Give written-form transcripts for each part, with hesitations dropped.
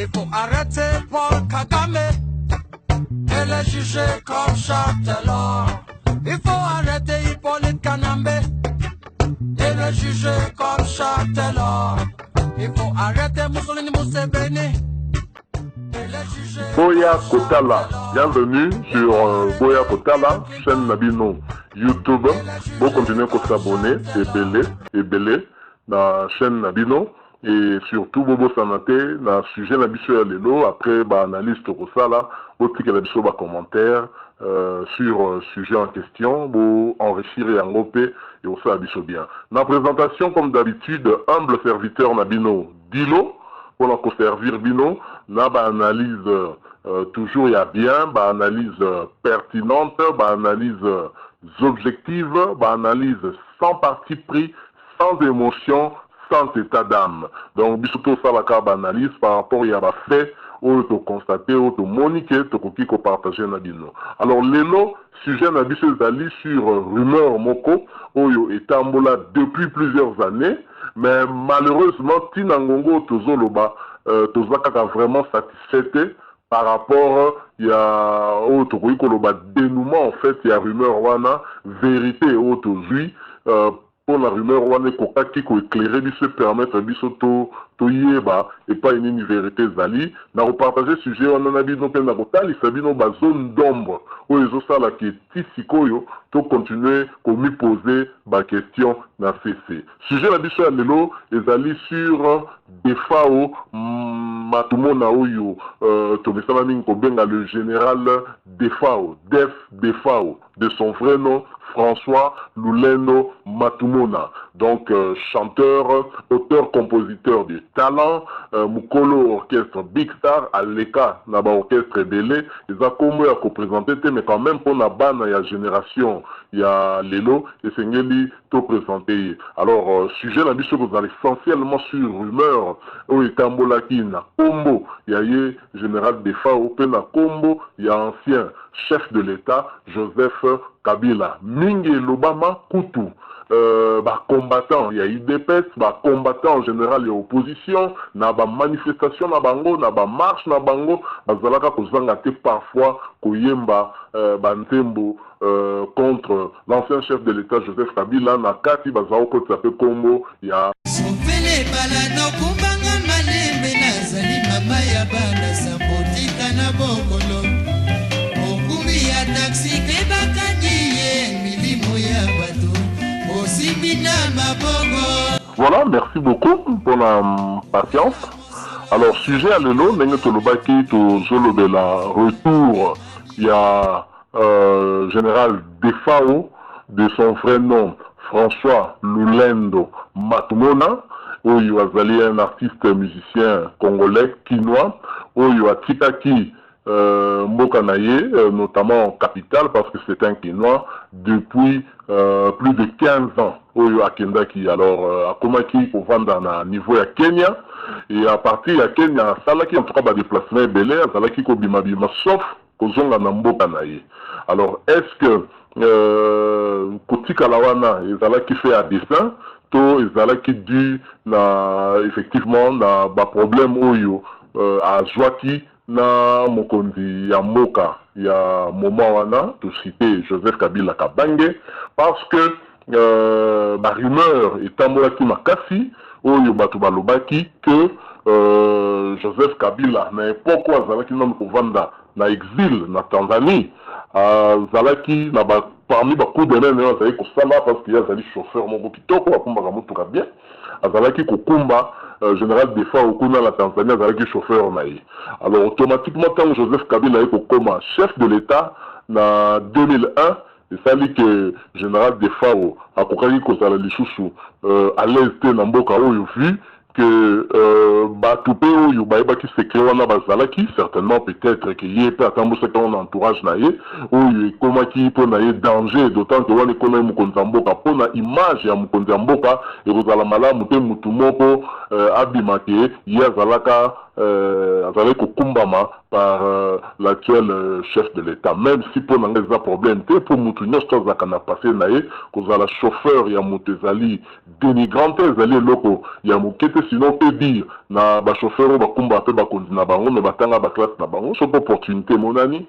Il faut arrêter Paul Kagame et les juger comme Châtellor. Il faut arrêter Hippolyte Kanambe et le juger comme Châtellor. Il faut arrêter Mussolini Museveni. Boya Kotala, bienvenue sur Boya Kotala, chaîne Nabino YouTube. Vous continuez à s'abonner et belé la chaîne Nabino et surtout vous sanate na sujet Nabiso ya lelo après ba analyse Tokosala, votre que Nabiso ba commentaire sur sujet en question, vous enrichir et engroper et aussi Nabiso bien. La présentation comme d'habitude humble serviteur Nabino Dilo. Pour la servir bino, na ba analyse toujours il y a bien, ba analyse pertinente, ba analyse objective, ba analyse sans parti pris, sans émotion, sans état d'âme. Donc bisoto ça la ba analyse par rapport il y a ba fait ou to constater ou to moniquer to koki ko partager na bino. Alors lelo sujet na biso zali sur rumeur moko oyo etambola depuis plusieurs années. Mais malheureusement, Tinangongo Tozoloba, Tozaka vraiment satisfait par rapport au Tokoloba dénouement. En fait, il y a rumeur wana, vérité au Tozui, pour la rumeur wana, Koka qui ko éclairer, se permettre, bisoto, toyeba, et pas une vérité zali. Na repartager sujet, on en a dit, donc, na kotali, sabino, ba zone d'ombre, où les autres là qui est tisikoyo, to continuer, comme poser, ba question, na cessé. Sujet la biso ya lelo, les alliés sur Defao, Matumona Oyo, Tomesana Minko Benga, le général Defao, Defao, de son vrai nom, François Luleno Matumona. Donc, chanteur, auteur, compositeur de talent, Mukolo Orchestre Big Star, Aleka, Naba Orchestre Belé, ils ont comme à présenter, mais quand même pour la bande, il y a génération, il y a Lelo, et c'est Ngeli, tout présenté. Alors, sujet, la mission, vous allez essentiellement sur rumeur, où est Tambolaki, na Kombo, il y a général Defao, na Kombo, il y a ancien chef de l'État, Joseph Kabila, Mingi Lobama Koutou. Combattant, il y a eu des pètes, combattant en général, il y a opposition, na manifestation na bango, na marche na bango, bazalaka kozangate parfois koyemba bantembo contre l'ancien chef de l'État Joseph Kabila, na kati bazao ko tsape Congo, il y a Sofele balano kubanga malembe nazali mama ya bana sapotika na bokolo. Okumi ya taxi kebakadiye milimo ya bato. Voilà, merci beaucoup pour la patience. Alors, sujet à l'élo, Nengetolobaki, Tozolo de la retour, il y a général Defao, de son vrai nom, François Lulendo Matumona, où il y a un artiste musicien congolais, quinois, où il y a Tikaki, Mbokanaye, notamment en capitale, parce que c'est un quinois, depuis plus de 15 ans. Oyo Akendaki, alors, à Komaki, au vendre à niveau à Kenya, et à partir de Kenya, Salaki, en tout cas, déplacement belé, Salaki, Kobimabima, sauf Kozonga Nambokanaye. Alors, est-ce que Kotika Lawana, Salaki fait à dessin, to Salaki dû, effectivement, na problème Oyo, à Zouaki, na mokonzi ya mboka ya Momawana, tout cité Joseph Kabila Kabange, parce que rumeur etambolaki makasi oyo bato balobaki que Joseph Kabila na époque azalaki nanu kovanda na exil na Tanzanie, azalaki na parmi bacoup de nene azali kosala parce qu'il y a azali chauffeur moko kitoko akumbaka motuka bien, azalaki kokumba général Defao kuna la Tanzanie azalaki chauffeur na ye. Alors automatiquement quand Joseph Kabila est comme chef de l'État na 2001, et ça dit que général Defao a kokaki kozala lisusu à l'est na mboka oyo vu que Batoupe oyo baebaki secret wana bazalaki certainement peut-être que yé pe atambosaka on entourage na ye oyo ekomaki mpo na ye danger, d'autant que wana ekoma ye mokonzi ya mboka mpo na image ya mokonzi ya mboka ekozala malamu te mutu moko abima ke ye azalaka azalaki kokumbama par l'actuel chef de l'État. Même si pour n'en avoir problème, pour mutu nyonso azalaka na passé na ye kozala chauffeur ya mutu ezali dénigrante ezali eloko ya mokete sinon peut dire na ba chauffeur bakumba pe bakonzi na bango mais batanga ba classe na bango so opportunité monani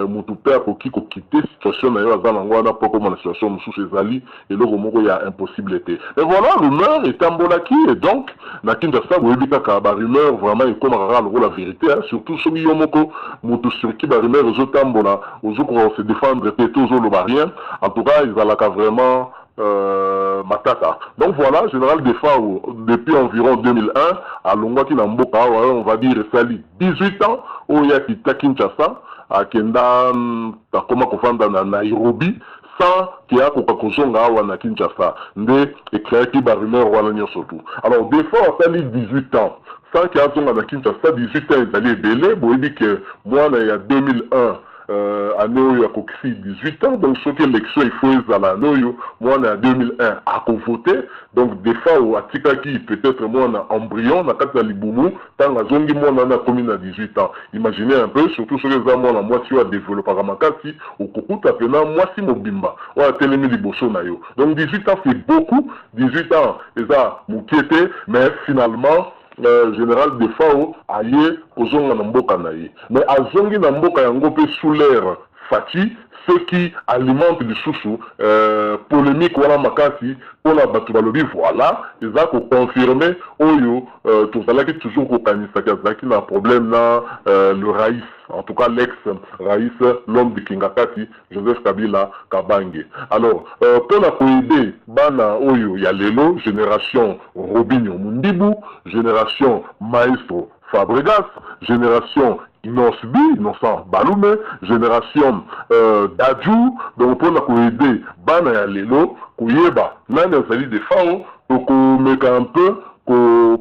mutu pe akoki ko quitter situation na yo aza nango wana po comme na situation mosusu ezali eloko moko ya impossibilité. Et voilà, rumeur etambolaki et donc na Kinshasa boyebi kaka ba rumeur vraiment ekomaka la vérité hein, surtout soki yo moko mutu sur qui ba rumeur ezotambola ozoko se défendre pe tozoloba rien en tout cas ezalaka vraiment matata. Donc voilà, Général Defao, depuis environ 2001, à Longwaki Namboka, on va dire, sali 18 ans, au Yakita Kinshasa, à Kenda, comment qu'on dans Nairobi, sans qu'il y a Kokakozonga ou à Kinshasa, nde écrit qui ba rumeur ou à surtout. Alors, Defao, sali 18 ans, sans qu'il y a à Kinshasa, 18 ans, ils allaient belé, bon, il dit que moi, il y a 2001, année où il y a 18 ans, donc ce que l'élection il faut ezala moi on est en 2001 à voter, donc des fois où atikaki peut-être moi on a embryon na kati ya libumu tant la zongi moi on a commune à 18 ans. Imaginez un peu, surtout sur les amants la moitié à développer à makati au kokuta pena moitié mobimba on a telemi liboso na yo. Donc 18 ans c'est beaucoup, 18 ans eza mukiete mais finalement général Defao aye kozonga na mboka na ye mais azongi na mboka yango pe sous l'air fati ce qui alimente du chouchou polémique wala makasi pour la batu balobi voilà eza ko confirmer oyo tozalaki toujours kokanisa kazaki na problème na le Raïs, en tout cas l'ex-Raïs, l'homme de Kingakati, Joseph Kabila Kabange. Alors, pour la coïdée, bana oyo yalelo, génération Robinho Mundibu, génération Maestro Fabregas, génération Innocent Balume, génération Dadju, donc pour la coïdée, bana yalelo, kouyeba, nane sali de Fao, donc meka un peu,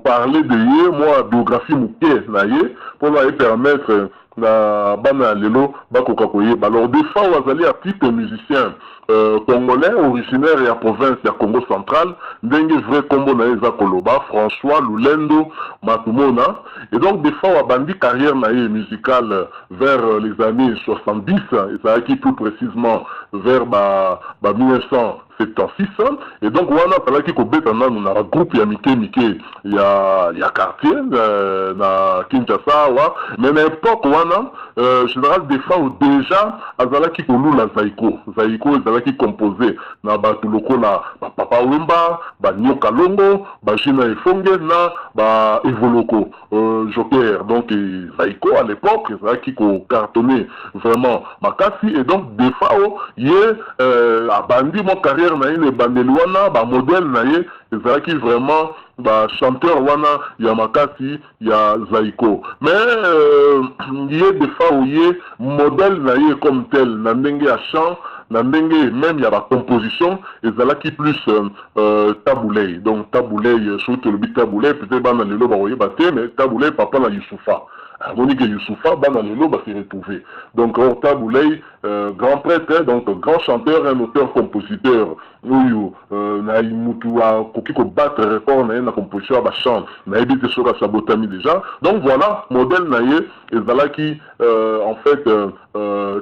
parler de ye, moi, biographie mouké na ye, pour la permettre na bana lelo bakoka koyeba. Alors des fois wazali artiste musicien congolais originaire ya province ya Congo central ndenge vrai combo na eza koloba François Lulendo Matumona, et donc des fois wabandi carrière na ye musicale vers les années 70 et ça qui plus précisément vers 1976, et donc wana palaki ko beta nanu na groupe ya mike ya quartier na Kinshasa wa mais à l'époque wana général Defao déjà azalaki kolula Zaiko ezalaki composé na batu lokola ba Papa Wemba, ba Nyoka Longo, ba Gina Efonge na ba Evoloko Joker. Donc Zaiko à l'époque ezalaki ko cartonné vraiment makasi, et donc Defao yé abandi mon carrière na ye bandeli wana ba modèle na ye ezalaki vraiment ba chanteur wana ya makasi ya Zaiko, mais yé Defao yé modèle na ye comme tel na ndenge ya chant na ndenge même ya ba composition ezalaki plus Tabouley. Donc Tabouley surtout le bit Tabouley peut-être bana lelo ba oyeba te, mais Tabouley papa na Youssoufa. Monique Youssoufa, Bananelo va se retrouver. Donc, Tabouley, grand prêtre, donc grand chanteur, un auteur-compositeur, Naïmoutou a Kokiko battre record, na composition à chant, Naïbite Sora Sabotami déjà. Donc voilà, modèle Naïe, et Zalaki, en fait,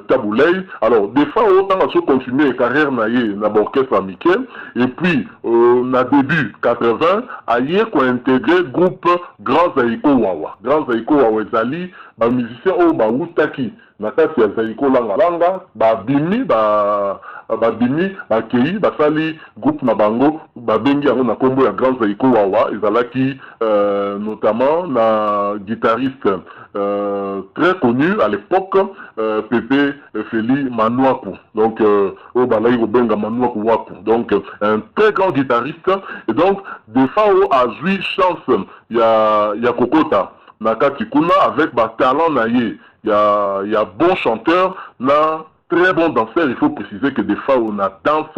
Tabouley. Alors, des fois, autant à se continuer carrière Naïe, na orchestre amical, et puis, na début 80, aïe, qu'on a intégré groupe Grand Zaïko Wawa. Grand Zaïko Wawa, ba musicien o ba utaki na kati ya Zaiko langa babimi bakei basali groupe na bango babengi yango na kombo ya Grand Zaiko Wawa, ezalaki notamment na guitariste très connu à l'époque, Pepe Feli Manouakou, donc au balai Benga Manouakou Wakou, donc un très grand guitariste, et donc Defao a joué chance ya Kokota Nakati Kuna avec ba talent naïe. Il y a bon chanteur, na très bon danseur. Il faut préciser que des fois on a danse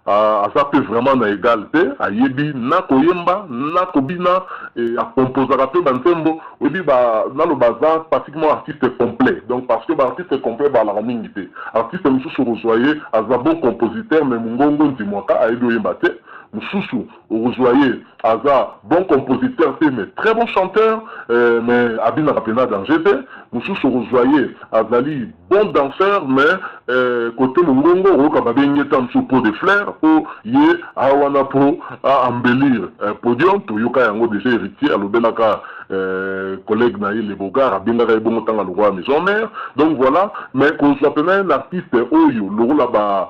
à ça peut vraiment na égalité. A yebi na koyemba, na kobina et à composer à peu bantembo. Oui bah dans le bazar pratiquement artiste complet. Donc parce que artiste complet bah la ramingité. Artiste monsieur rejoyé à un bon compositeur mais mungongo ndimwaka a edo yembate. Moussoussou, Ouzouaye, Aza, bon compositeur, mais très bon chanteur, mais Abina Rapena danger, Moussoussou Ouzouaye, Azali, bon danseur, mais côté Mungongo, Rokababenye Tamsou pour des fleurs, pour Yé, Awana pour embellir podium, tout Yoka Yango déjà héritier, à l'Obenaka, collègue Naïl Les Bogar, Abina Raibon Tanga le roi maison mère. Donc voilà, mais qu'on soit un artiste Oyo, le rôle là-bas,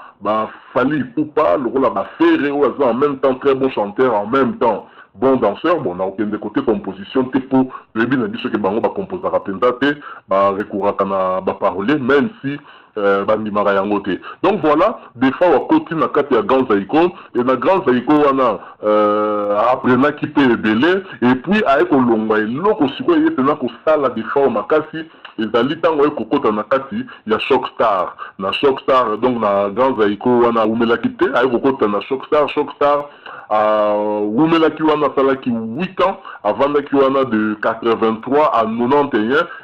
Fali Poupa, le rôle là-bas Ferré, en même temps très bon chanteur, en même temps bon danseur, bon, on a aucun des côtés composition, pour le bien dit ce que Bango va composer à Pendate, va recourir à parler, même si bandimara yango te. Donc voilà, des fois on continue à quatre ya grand zaïko et na grand zaïko wana après na qui peut belé et puis avec olongwa et loko siko yé tena ko sala des fois makasi et zali tango e kokota na kati ya Shockstar donc na grand zaïko wana umela kité avec kokota na Shockstar Wumelaki wana salaki 8 ans avant wana de 83 à 91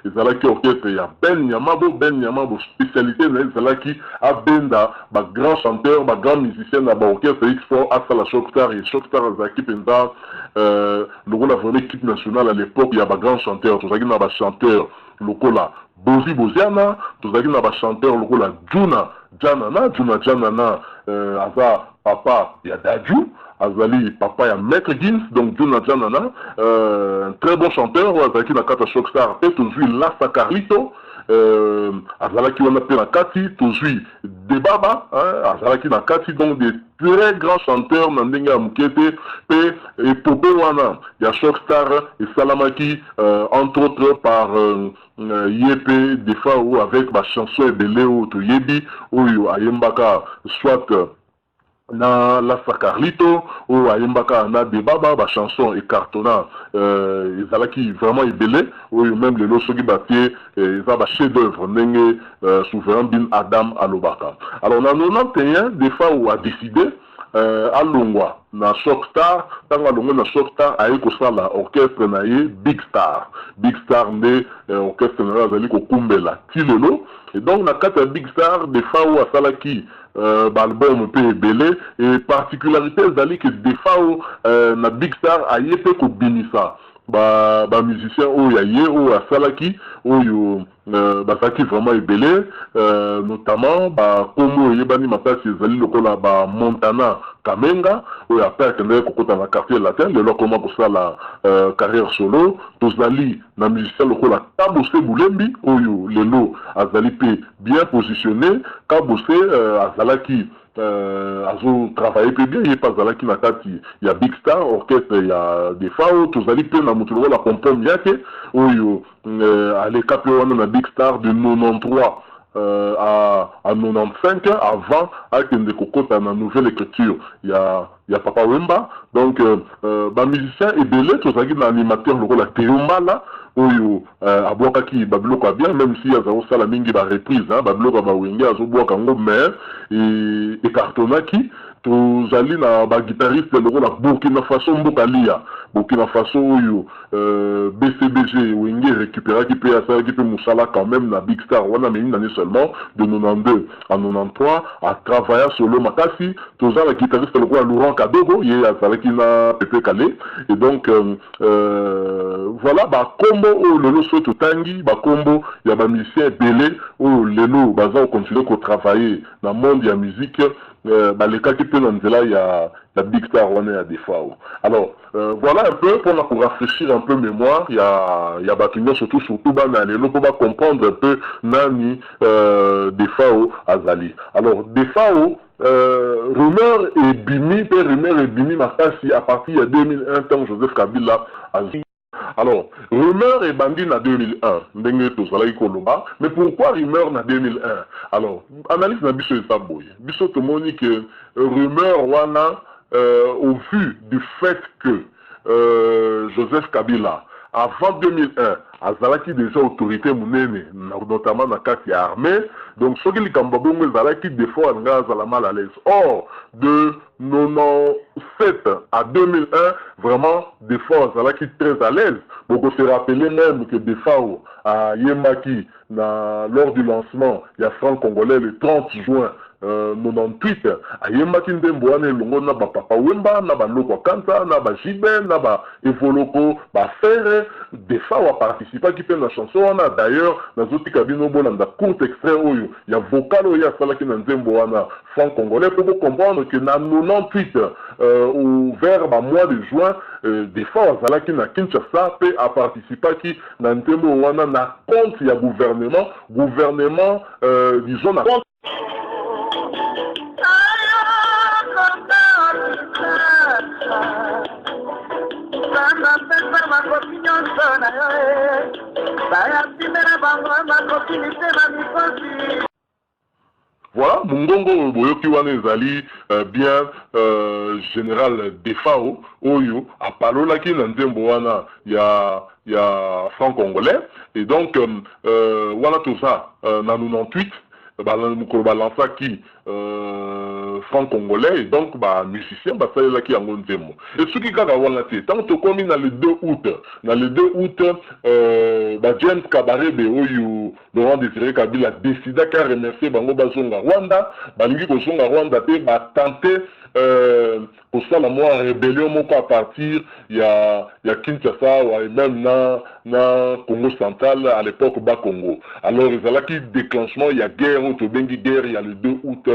et salaki orchestre ya Ben Yamabo spécialité na salaki a benda ba grand chanteur ba grand musicien na ba orchestre X4 à la Shockstar et Shockstar zaki penda le rôle vraiment équipe nationale à l'époque il y a ba grand chanteur tout ça na ba chanteur lokola Boziana tout ça na ba chanteur lokola Janana asa papa ya Dadju Azali, papa ya Maître Gims, donc Juna Janana, un très bon chanteur, Azali na kata Shockstar, et toujours Lassa Carlito, Azalaki wana pe na kati, toujours Debaba, Azalaki na kati, donc des très grands chanteurs, Nandenge Amukete, et Popé wana, ya Shockstar, et Salamaki, entre autres par Yépé, des fois ou avec ma chanson Ebele ou Toyebi, ou Ayembaka, soit na Lassa Carlito ou Ayembaka na Debaba ba chanson et cartonna ezalaki vraiment ebele ou même le losogi batie eza ba chef d'œuvre ndenge souverain bin Adam Alobaka. Alors na 91 des fois où a décidé à Longwa na Shockstar tanga longo na Shockstar ayi ko sala orchestre na ye Big Star nde orchestre na azali ko kumbela tilelo et donc na kata Big Star des fois où asala ki l'album peut belé et particularité zali que des fois na Big Star aye pe ko binisa ba musicien o ya ye o asalaki o yo basaki vraiment ebelé notamment ba komo yebani makasi ezali lokola ba Montana Kamenga o ya père kende kokota na quartier latin le lokoma ko sala carrière solo tozali na musicien lokola Kabose Bulembi oyo lelo azali pe bien positionné Kabose azalaki azo travailler peu bien il pas zalaki na kati ya Big Star orchestre ya des fois tozali pe na mutulo la compom yake oyo ale kape wana na Big Star de 93 à 95 avant akende kokota na nouvelle écriture ya Papa Wemba donc ba musicien ebele tozali na animateur lokola Teombala oyo abwakaki babiloko bien même si azo sala mingi ba reprise babiloko ba wenge azo bwaka ngo mais et cartonaki tozali na ba guitariste lokola Burkina Faso Mbokalia Burkina Faso oyo BCBG wenge récupéraki pe asalaki pe musala quand même na Big Star wana mais une année seulement de 92 à 93 à travailler solo makasi tozala guitariste lokola Laurent Kadogo ye asalaki na Pepe Kale et donc voilà ba combo o lelo soto tangi ba combo ya ba musicien belé o lelo baza continuer ko travailler dans monde ya musique les cas qui peuvent nous là il y a Big Star on est à des fois alors voilà un peu pour rafraîchir un peu mémoire il y a Bakinyo surtout bana lelo pour comprendre un peu nani des fois Azali alors des fois rumeur et bimi makasi à partir de 2001 tant Joseph Kabila Azali. Alors, rumeur est bandit en 2001, mais pourquoi rumeur en 2001? Alors, analyse na biso et Saboy. Biso te moni que rumeur wana au vu du fait que Joseph Kabila avant 2001 azalaki déjà autorité munene notamment na kati ya armée donc soki likambo bongo ezalaki des fois nga azala mal à l'aise or de 97 à 2001 vraiment des fois azalaki très à l'aise donc on se rappelait même que des fois à Yemaki lors du lancement il y a Franc Congolais le 30 juin 98 ayembaki ndembo wana elongo na bapapa wemba na baloko kanza na bajibe na baevoloko bafere defa waparticipaki mpe na chanson wana. D'ailleurs nazotika bino bolanda court extrait oyo ya vocal oyo asalaki na nzembo wana franc congolais pour comprendre que na 98 vers mois de juin defa wazalaki na Kinshasa mpe aparticipaki na nzembo wana na compte ya gouvernement disons na compte voilà, Mungongo Boyoki wana ezali bien général Defao Oyo apalolaki na nzembo wana ya franc congolais et donc wana toza na 98 balansaki franc congolais et donc musicien basalelaki yango nzembo et soki kaka wana te tant tokomi na le 2 août James Kabarebe oyo Laurent Désiré Kabila décidaki à remercier bango bazonga Rwanda balingi kozonga Rwanda te batente kosala mwa rébellion moko à partir ya Kinshasa et même na Congo central à l'époque bas Congo. Alors ezalaki déclenchement ya guerre oyo tobengi guerre ya le 2 août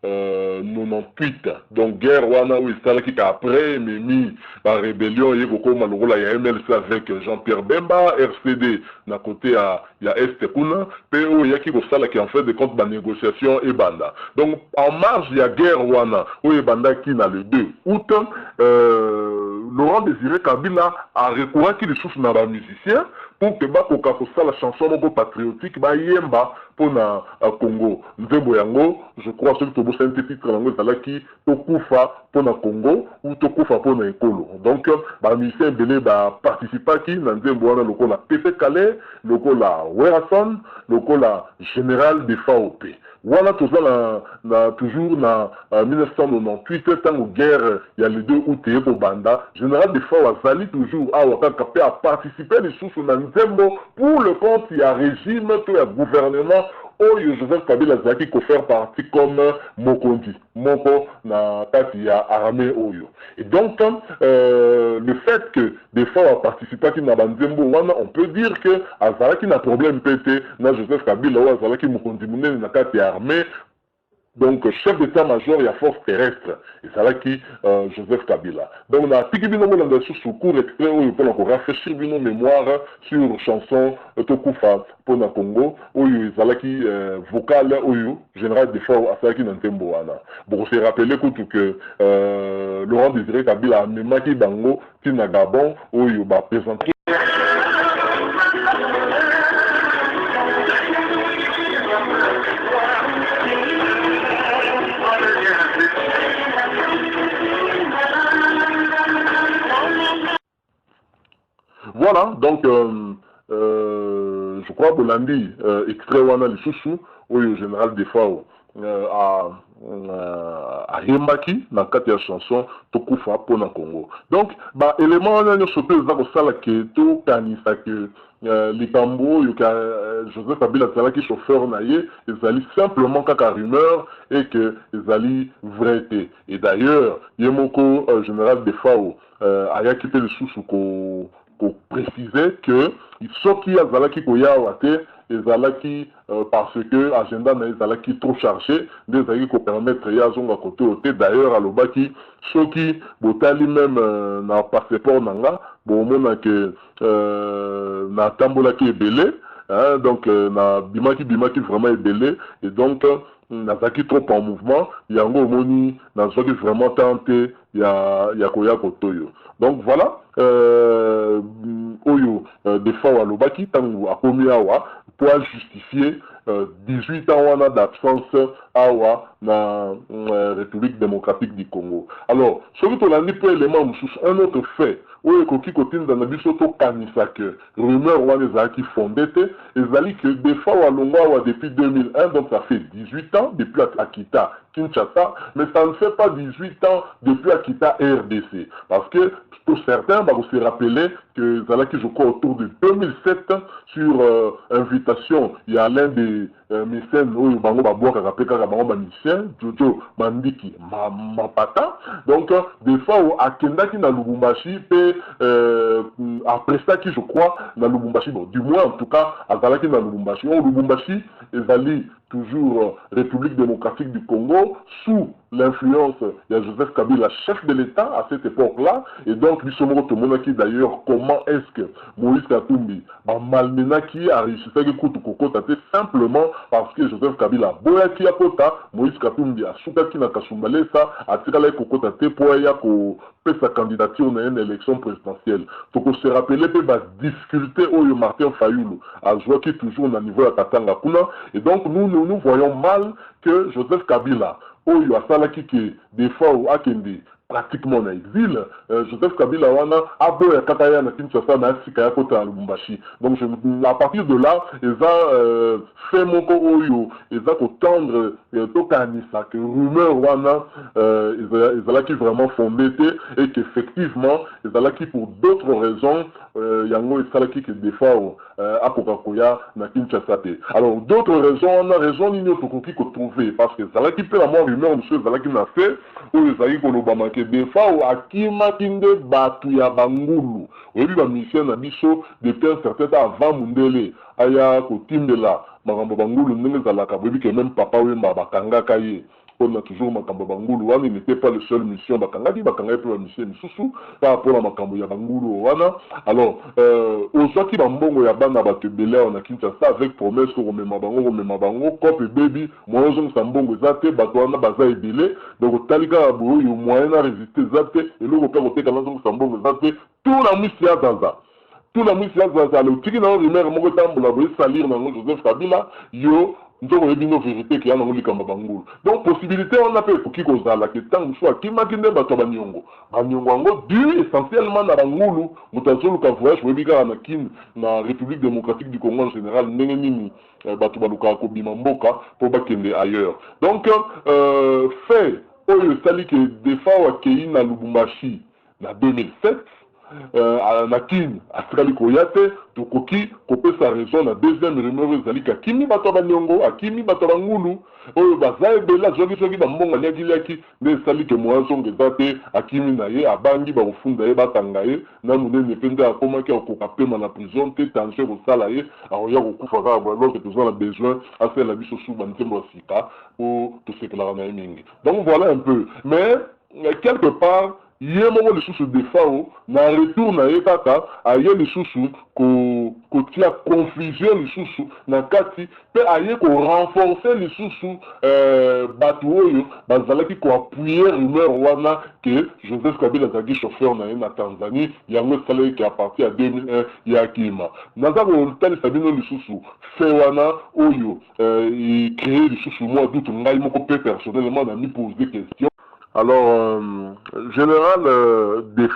98 donc guerre wana où esalaki qu'après memi la rébellion ye kokoma lokola ya MLC avec Jean-Pierre Bemba RCD na côté ya Est kuna pe oyo yaki kosalaki en fait de compte ba négociation et banda donc en marge ya guerre wana oyo ebandaki na le 2 août Laurent Désiré Kabila a recouraki les sources na ba musiciens pour que bakoka kosala chanson moko patriotique bayemba pona Congo nzembo yango je crois que to bosa titre yango ezalaki tokufa pona Congo ou tokufa pona ekolo donc ba musicien belé participaki na nzembo wana lokola Pepe Kale lokola Werason lokola Général de FAOP wana toza na toujours na 1998 tango guerre ya le 2 août eko banda Général de FAO azali toujours awa kaka pe a participer les sources na nzembo pour le compte ya régime to ya gouvernement oyo Joseph Kabila azalaki ko faire partie comme mokondi moko na kati ya armée oyo et donc le fait que des fois a participé na banzembo wana on peut dire que azalaki na problème pété na Joseph Kabila oyo azalaki mokondi munene na kati ya armée donc chef d'état-major et à force terrestre et ça là qui Joseph Kabila donc on a piqué bino dans sous court extrait où pour encore rafraîchir bino mémoire sur chanson Tokufa pour na Congo où il qui vocal où général de fort à ça qui n'entembo wana bon c'est rappelé que Laurent Désiré Kabila a même qui bango tina Gabon où il va présenter voilà, donc je crois que Bolandi, extrait wana le chouchou, où le général de FAO a Yembaki, dans le cadre de la chanson Tokufa pour le Congo. Donc, élément, on a surtout que tout kanisa que les Cambo, Joseph Kabila qui chauffeur naïe, ils allaient simplement qu'à rumeur et que ils allaient vérité. Et d'ailleurs, Yemoko, général de FAO, a quitté le sous pour préciser que ce qui a zalaki koyawate et zalaki parce que agenda na zalaki trop chargé des zalaki ko permettre ya zonga côté côté d'ailleurs à l'obaki ce qui botali même na passeport nanga bon mona que na tambola ki ebele hein, donc na bimaki vraiment ebele et donc nazaki trop en mouvement yango moni nazaki vraiment tenté ya koya kotoyo donc voilà oyo des fois alobaki tango akomi awa pour justifier 18 ans wana d'absence awa na République démocratique du Congo. Alors soki tolandi pe élément mosusu un autre fait oyo ekoki kotinda na biso tokanisa ke rumeur wana ezalaki fondé te ezali que des fois walongwa awa depuis 2001 donc ça fait 18 ans depuis Akita Kinshasa mais ça ne fait pas 18 ans depuis Akita RDC parce que pour certains vont se rappeler que Zalaki je crois autour de 2007 sur invitation il y a l'un des mécène oyo bango babwakaka mpe kaka bango bamisien Jojo Mandiki Mapata. Donc des fois akendaki na Lubumbashi mpe après ça qui je crois na Lubumbashi, bon du moins en tout cas azalaki na Lubumbashi. Lubumbashi ezali toujours République démocratique du Congo sous l'influence de Joseph Kabila, chef de l'État à cette époque-là. Et donc, Bissomoro Tomonaki d'ailleurs, comment est-ce que Moïse Katumbi, Malmenaki a réussi à faire simplement parce que Joseph Kabila, Boyaki Akota, Moïse Katumbi a Soukaki na Kashumbale, ça a tiré Kokotate pour faire sa candidature dans une élection présidentielle. Donc, on se rappelait que la difficulté où Martin Fayoulou a joué qui toujours au niveau de Katanga Kuna. Et donc, nous voyons mal que Joseph Kabila, oyo asalaki ke des fois au akende pratiquement na exil, Joseph Kabila wana aboya kaka ya na Kinshasa na sika ya kota Lubumbashi. Donc à partir de là, eza fait moko oyo eza ko tendre tokanisa que rumeur wana ezalaki vraiment fondée et qu'effectivement ezalaki pour d'autres raisons yango esalaki que des fois akokakoya na Kinshasa te. Alors d'autres raisons, on a raison nini tokoki ko trouver parce que ezalaki pe la mort rumeur monsieur ezalaki na fait oyo ezalaki kolobama ke des fois akimaki nde batu ya bangulu oyebi bamisien na biso depuis un certain temps avant mundele aya kotimbela makambo bangulu ndenge ezalaka boyebi ke même papa wemba bakangaka ye. On a toujours Makambo Bangulu, il n'était pas le seul mission Bakangadi, Bakangadi pour la mission Misusu, par rapport à Makambo Yabangulu, alors, aux gens qui Bambongo Yabana Batebele, on a Kinshasa avec promesse qu'on remet Mabango, Cop et Baby, moi, on Sambongo Zate, Batouana Baza et Belé, donc Talika Abou, il y a moyen à résister Zate, et le repère au Tékalanzo Sambongo Zate, tout la mission Zaza. Tout la mission Zaza, le Tiki dans le maire, Mogo Tambo, la voie salir dans Joseph Kabila, yo, nous avons une vérité qui a dans le Kambabangul. Donc, possibilité, on a fait pour qui cause la question, soit qui m'a guidé, Batobanyongo. Banyongo, dû essentiellement à Bangulu, Moutazolu Kavoyage, Webiga, Anakin, dans la République démocratique du Congo en général, Nengenimi, Batubaluka, Kobimamboka, pour Bakende ailleurs. Donc, fait, Oyo Sali, que des fois, Keïn à Lubumbashi, en 2007, Nakin, Astrali Koyate, Tokoki, Kopé sa raison, la deuxième rumeur, Zali Kakimi Batobanyongo, Akimi Batobangulu, Oyo Bazae Bela, Jogi Bambonga, Nyagiliaki, Ne Sali Kemoazon, Gezate, Akimi Naye, Abangi, Barofundaye, Batangaye, Namune Nepende, Akomaki, Okokapé, la prison, Tétanger, au Salaye, Aoya, Okufara, alors que nous avons besoin, à faire la vie sous Bantembo Sika, pour tout ce que la Ranaïming. Donc voilà un peu. Mais, quelque part, il y a un moment de sous des FAO, na retour na ekaka, aye les sous ko tia confusion les sous na kati, pe aye ko renforcer les sous batu oyo, bazalaki ko appuyer rumeur wana que Joseph Kabila zaki chauffeur na Tanzanie, yango salé qui a parti à 2001 ya kima. Nazako tali sabino les sous fait wana oyo, il créer les sous moi doute ngai moko pe personnellement na mi poser des questions. Alors, général Def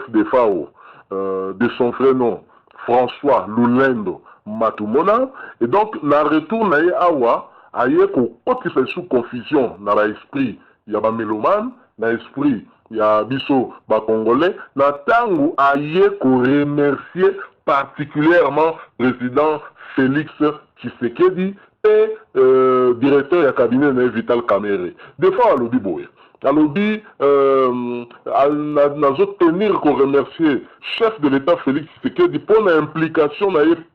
Defao, de son vrai nom, François Lulendo Matumona, et donc, la retour na awa, aye ko koti fait sous confusion dans l'esprit, il y a ba mélomane, dans l'esprit, il y a biso ba congolais, na tangu aye ko remercier particulièrement président Félix Tshisekedi et directeur du cabinet Vital Kamerhe. Des fois, à l'Obiboé. Alobi, nous tenir qu'on remercier chef de l'État Félix Tshisekedi pour l'implication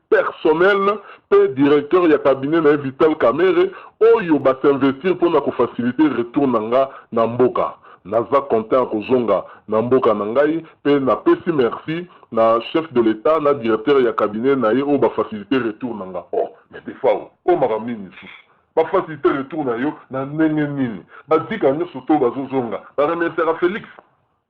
personnelle et directeur du cabinet Vital Kamerhe où va s'investir pour nous faciliter le retour na mboka. Naza content kozonga na mboka nangai pe na pesi merci na chef de l'État na directeur du cabinet na où va faciliter le retour nanga. Oh, mais des fois, maramini ba faciliter le retour na yo na ndenge nini ba dika nyoso to bazozonga ba remercier Félix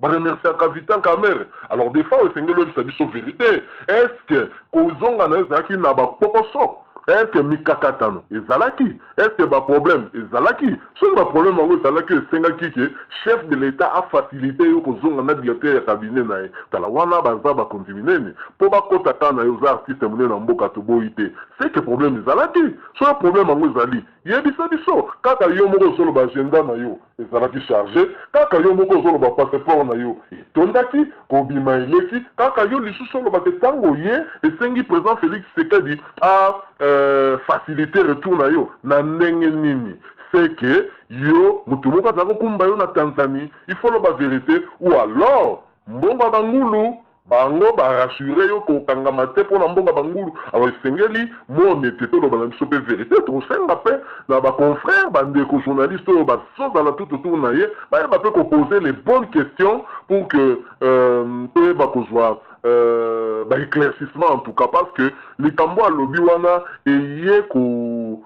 ba remercier Vital Kamerhe. Alors des fois c'est ngelo sa biso vérité, est-ce que kozonga na zaki na ba pokoso, est-ce que mikakatano ezalaki, est-ce que ba problème ezalaki, ce ba problème ngo ezalaki sengaki que chef de l'État a facilité yo kozonga na directeur ya cabinet na ye tala wana baza ba continuer po ba kota kana yo za artiste mune na mboka to boité, c'est que problème ezalaki, ce problème ngo ezali yebisa biso kaka yo moko solo ba agenda na yo ezalaki chargé kaka yo moko solo ba passeport na yo etondaki kobima eleki kaka yo lisusu solo ba tango ye esengi président Félix Tshisekedi a faciliter retour na yo na ndenge nini c'est que yo mutu moko azako kumba yo na Tanzanie il faut la vérité ou alors mbongo bangulu bango ba rassurer yo ko kangama te pona mbongo bangulu alors sengeli mo neteto lo bana biso pe vérité to senga pe na ba confrère bande ko journaliste o ba so dans la tout autour na ye ba peut poser les bonnes questions pour que pe ba ko joie éclaircissement en tout cas parce que les tambo à lobby wana et ko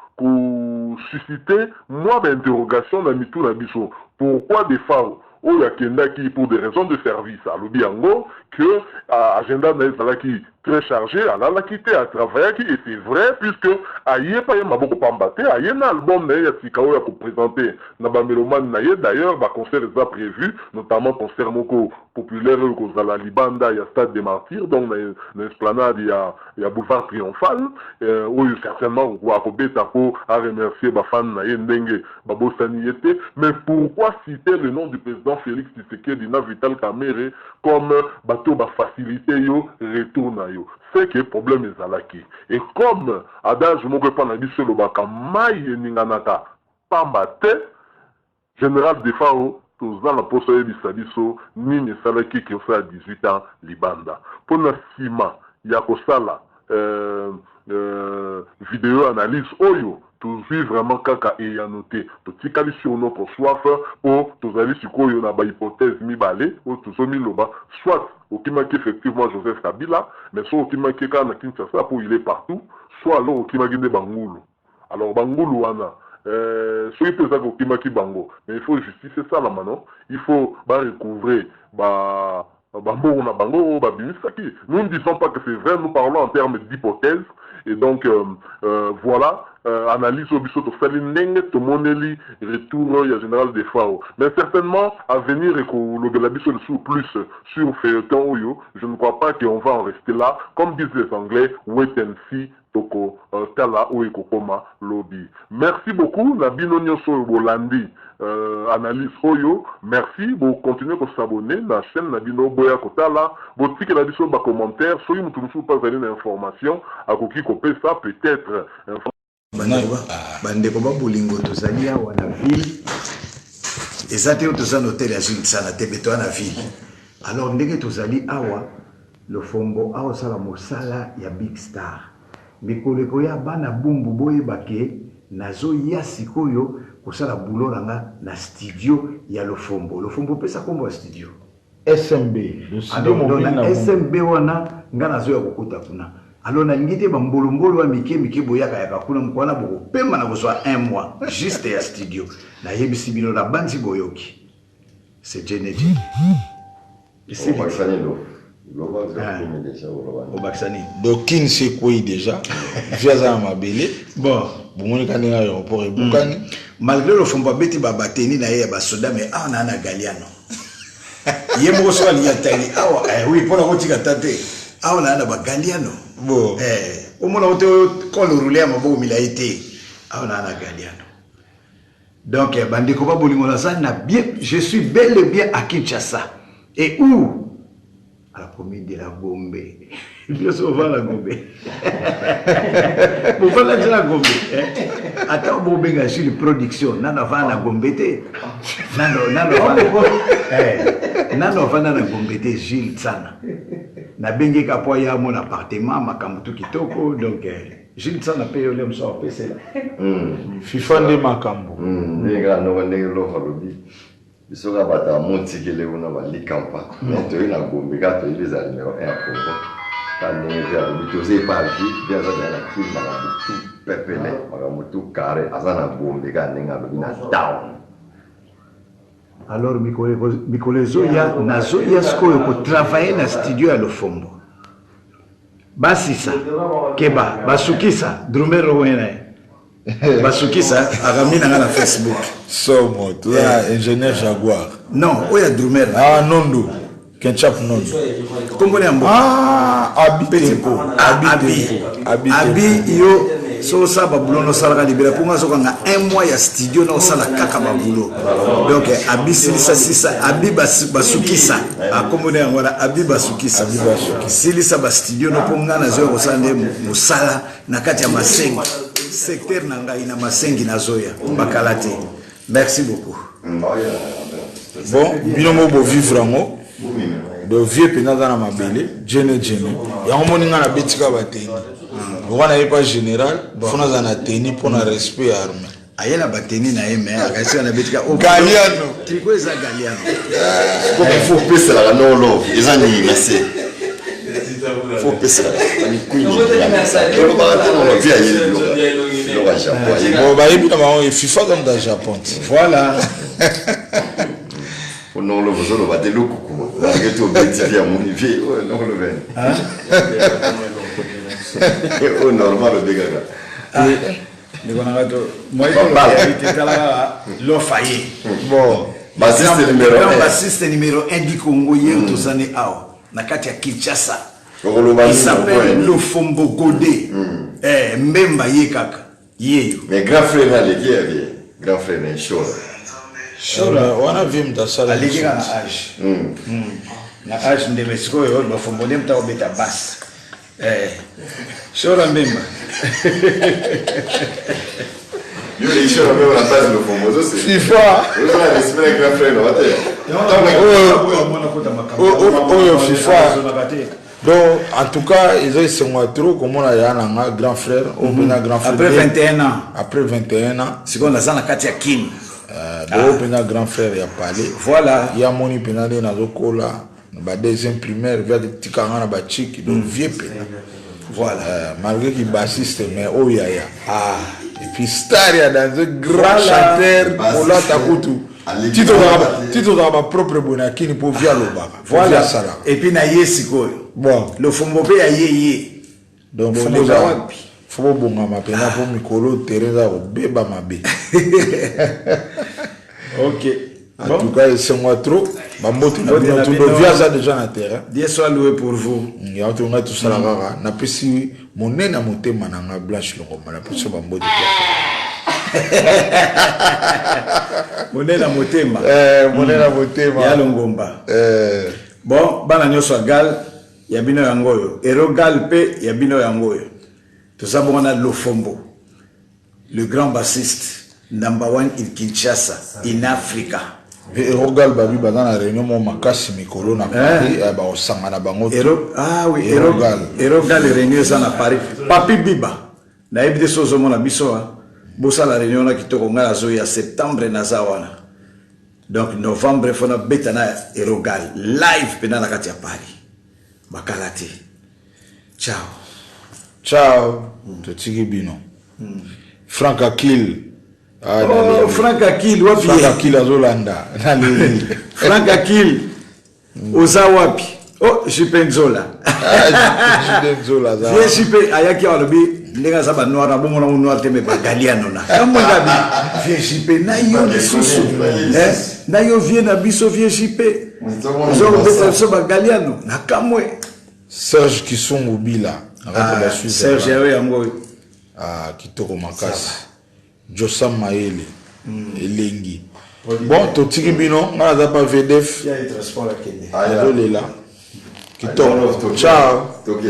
susciter moi d'interrogation dans mitou na biso pourquoi des femmes ou ya kendaki pour des raisons de service à lobby ango que agenda na ezalaki très chargé ala quitté à travailler et c'est vrai puisque aye pa ye maboko pambaté aye na album na ya tikao ya ko présenter na ba mélomane na ye d'ailleurs ba concert est prévu notamment concert moko populaire ko zala libanda ya stade des martyrs donc na esplanade ya boulevard triomphal où certainement ko akobeta ko a remercier ba fan na ye ndenge ba bosani yete mais pourquoi citer le nom du président Félix Tshisekedi na Vital Kamerhe comme bateau ba faciliter yo retour na yo c'est que problème ezalaki et comme adage moko pa na biso lo baka mai ninganaka pamba te général Defao toza na poso yebisa biso nini esalaki ki osa 18 ans libanda pona sima ya kosala vidéo analyse oyo tozwi vraiment kaka eya noté totikali sur notre soif o tozali sikoyo na ba hypothèse mibale o tozomi loba soit okimaki effectivement Joseph Kabila mais soit okimaki ka na Kinshasa pour il est partout soit alors okimaki de Bangulu alors Bangulu wana soki pe ezaka okimaki bango mais il faut justifier ça là maintenant il faut recouvrer bango na bango babimisaki nous ne disons pas que c'est vrai nous parlons en termes d'hypothèse et donc voilà analyse au biso to fali ndenge to moneli retour ya général de Fao mais certainement à venir et ko lobela biso dessous plus sur feuilleton oyo je ne crois pas qu'on va en rester là comme disent les anglais wait and see toko tala ou ekokoma lobby merci beaucoup na bino nyonso bolandi analyse oyo merci bo continuer ko s'abonner na chaîne na bino boya kotala bo tiki la biso ba commentaire soki mutu musu pas donner information akoki ko pesa peut-être bandeko ba bolingo tozali awa na ville ezate o tozana hotel ya Jules sana tebeto na ville alors ndenge tozali awa le fombo awa sala mosala ya Big Star mikoleko ya bana bumbu boye bake nazo ya sikoyo kosala boulot na studio ya Lofombo pesa kombo ya studio SMB le studio mobile na SMB wana nga nazo ya kokuta kuna alors na ngite ba mbolombolo wa mike boyaka ya kuna mkwana boko pema na kozwa 1 mois juste ya studio na yebisi bino na banzi boyoki c'est genetic ici Obaksani. Donc, qui ne sait quoi déjà? Viaza Mabele. Bon. Bon, pour malgré le fond, Babeti Babateni na ya basoda, mais on a un Galiano. Yemo soit liatali. Ah oui, pour la route tate. Ah on a un Galiano. Bon. Au moment où quand le roulait à ma beau il a été. Ah on a un Galiano. Donc, Bandeko Babolingonaza n'a bien. Je suis bel et bien à Kinshasa. Et où? À la commune de la Gombe. Bien souvent la Gombe. Pourquoi la Gombe? Attends, Gombe a sur la production. Nana va la Gombe. Nana va la Gombe. Gilles Sana. Na bengi kapoya mon appartement, ma kamutu kitoko. Donc, Gilles Sana paye le m'sort PC là. FIFA de Makambo. Les gars, nous on est là. Bisoka bata monti kele una ba likampa to ina gombe ka to ile za numéro 1 Congo ka ndenge ya bitoze pa ji bien za na ki na bitu pepele maka mutu kare azana gombe ka ndenge na down alors mikolezo ya nazo ya sko ko travailler na studio ya Lofombo basisa keba basukisa drumero wena basukisa agamina na Facebook Somo, tu es ingénieur Jaguar. Non, oya drumer. Ah Nondo, Kenchap Nondo. Kombo ne ambo. Ah Abi Tempo. Abi yo so ça ba boulot no sala ka libérer pour nga so nga un mois ya studio no sala kaka ba boulot donc abisilisa sisa abiba basukisa akomone ngora abiba sukisa silisa ba studio no pour nga na zo ko sande musala na kati ya masengi secteur na ngai na masengi na zoya bakalate. Merci beaucoup. Bon, binomo bo vivre ngo de vieux pena dans ma belle jene ya ngomoni nga na betika bateni wana yepa général fona za na teni pour na respect ya arme ayela bateni na yeme akasi na betika Galiano triko eza Galiano ko faut pesa la no love eza ni messé faut pesa ni kuini ko ba tano via yele lo ba Japon bon ba yebi na ma FIFA comme dans Japon voilà non lo vozolo ba de lukuku ba geto beti via mon vie non lo ven o normal de gaga ni kona gato moi ko itala lo faye bon bassiste numéro 1 du Congo hier tozane ao na kati ya Kinshasa il s'appelle Lofombo Godé Mbemba ye kaka ye mais grand frère là les qui avait grand frère n'est chaud wana vim da sala alikika na âge na âge ndebe sikoyo Lofombo ndem ta obeta basse Shora Mbemba yo les choses même la base Lofombo c'est FIFA on a respect grand frère là oh FIFA donc en tout cas ils sont trop comme on a un grand frère ou un grand frère après 21 ans c'est qu'on a ça na kati ya kin donc un grand frère il a parlé voilà il y a moni penade na zokola ba deuxième primaire vers de tikanga na ba chiki donc vieux pena voilà malgré qu'il bassiste mais oh ya et puis star ya dans un grand chanteur Ola Takutu Tito da ma propre bonakini pour via loba voilà et puis na yesi koyo bon le fombo pe ya ye donc faut bonga ma pena pour mikolo tereza obeba mabe OK en tout cas c'est moi trop bamboto na bino tout via ça déjà na terrain Dieu soit loué pour vous ya to nga tout ça la na pesi monena motema na nga Blanche Longomba na pesi bamboto monena motema monena motema ya Longomba bon bana nyoso gal ya bino yangoyo erogal pe ya bino yangoyo tout ça bon on a Lofombo le grand bassiste number 1 in Kinshasa in Africa erogal babi bazana réunion mo makasi mikolo na Paris ba osangana bango oui erogal réunion ça na Paris Papi Biba na ebide sozo mona biso bosa la réunion na kitoko ngala zo ya septembre na zawana donc novembre fona betana erogal live pena na kati ya Paris bakalate ciao totiki bino Frank Akil Frank Akil wapi Frank Akil azolanda Frank Akil oza wapi Jipenzola Jipenzola za vie Jipe ayaki alobi ndenge za ba noir na bongo na noir tembe ba Galiano na kamwenga bi vie Jipe na yo lisusu na yo vie na biso vie Jipe zo beta so ba Galiano na kamwe Serge Kisungu Bila Serge yawe yango kitoko makasi Josam Maele elengi bon totiki bino ngala za pa VDF ya transport akende azolela kitoko ciao toke